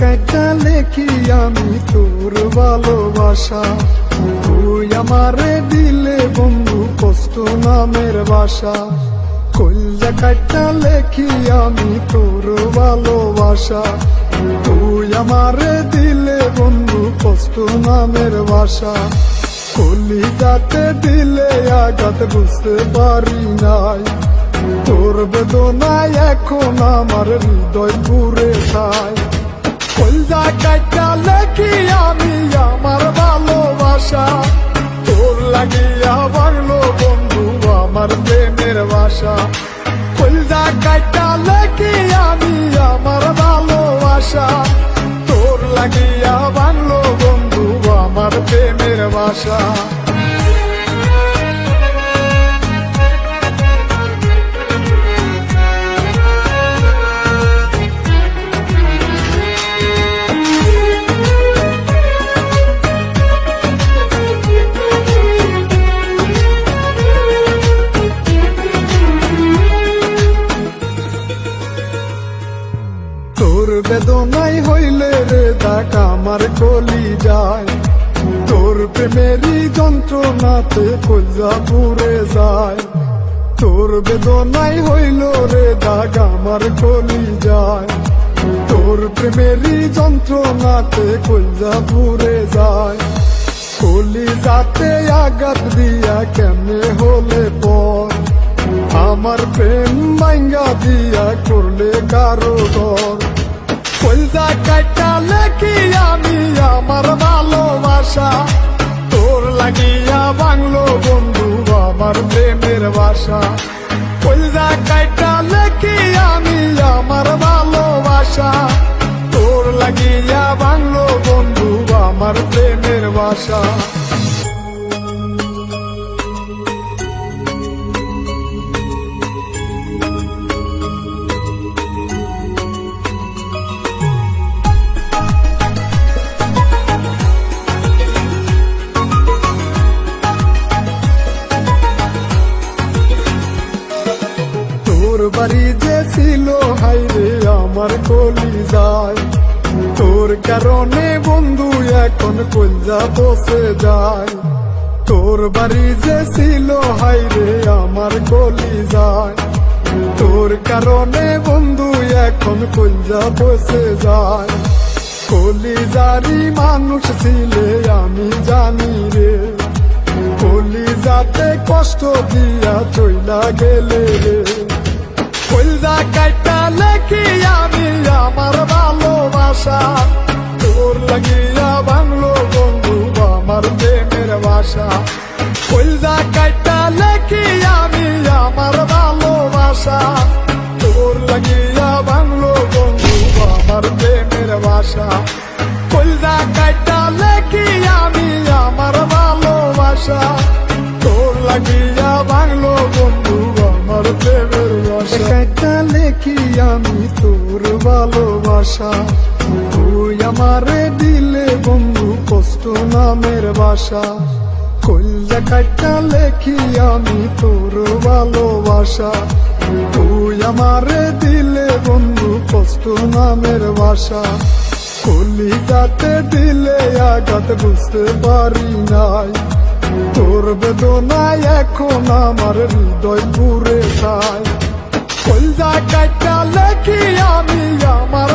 কাটা লেখি আমি তোর ভালোবাসা, তুই আমারে দিলে বন্ধু কষ্ট নামের বাসা। কলজা কাটা লেখি আমি তোর ভালোবাসা, তুই আমারে দিলে বন্ধু কষ্ট নামের বাসা। কলিজাতে দিলে আঘাত বুঝতে পারি নাই, তোর বেদনায় এখন আমার হৃদয় পুরে যায়। কলজা কাটা লেখি আমি আমার ভালোবাসা, তোর লাগিয়া বাংলো বন্ধু আমার প্রেমের বাসা। কলজা কাটা লেখি আমি আমার ভালোবাসা, তোর লাগিয়া বাংলো বন্ধু আমার প্রেমের বাসা। তোর বেদনাই হইলে রে দাগ আমার কলি যায়, তোর প্রেমেরই যন্ত্রণাতে কলজা পুড়ে যায়। তোর বেদনাই হইল রে দাগ আমার কলি যায়, তোর প্রেমেরই যন্ত্রণাতে কলজা পুড়ে যায়। কলিজাতে আঘাত দিয়া কেমনে হলে পর, আমার প্রেম ভাঙ্গা দিয়া করলে কারো ডর। কলজা কাটা লেখি আমি আমার ভালোবাসা, তোর লাগিয়া বাংলো বন্ধু আমার প্রেমের বাসা। কলজা কাটা লেখি আমি আমার ভালোবাসা, তোর লাগিয়া বাংলো বন্ধু আমার প্রেমের বাসা। তোর বাড়ি যে ছিল হাইরে আমার কলি যায়, তোর কারণে বন্ধু এখন কলজা বসে যায়। তোর বাড়ি যে ছিল হাইরে আমার কলি যায়, তোর কারণে বন্ধু এখন কলজা বসে যায়। কলিজারি মানুষ ছিলে আমি জানি রে, কলিজাতে কষ্ট দিয়া চইলা গেলে রে। কলজা কাটা লেখি আমি আমার ভালোবাসা, তোর লাগিয়া বাংলো বন্ধু আমার প্রেমের বাসা। কলজা কাটা লেখি আমি আমার ভালোবাসা, তোর লাগিয়া বাংলো বন্ধু আমার প্রেমের বাসা। কলজা কাটা লেখি আমি আমার ভালোবাসা, তোর লাগিয়া বাংলো বন্ধু আমার প্রেমের বাসা। কাটা লেখি আমি তোর ভালোবাসা, তুই আমারে দিলে বন্ধু কষ্ট নামের বাসা। কলজা কাটা লেখি আমি তোর ভালোবাসা, তুই আমারে দিলে বন্ধু কষ্ট নামের বাসা। কলিজাতে দিলে আঘাত বুঝতে পারি নাই, তোর বেদনায় এখন আমার হৃদয় পুরে যায়। কলজা কাটা লেখি আমি আমার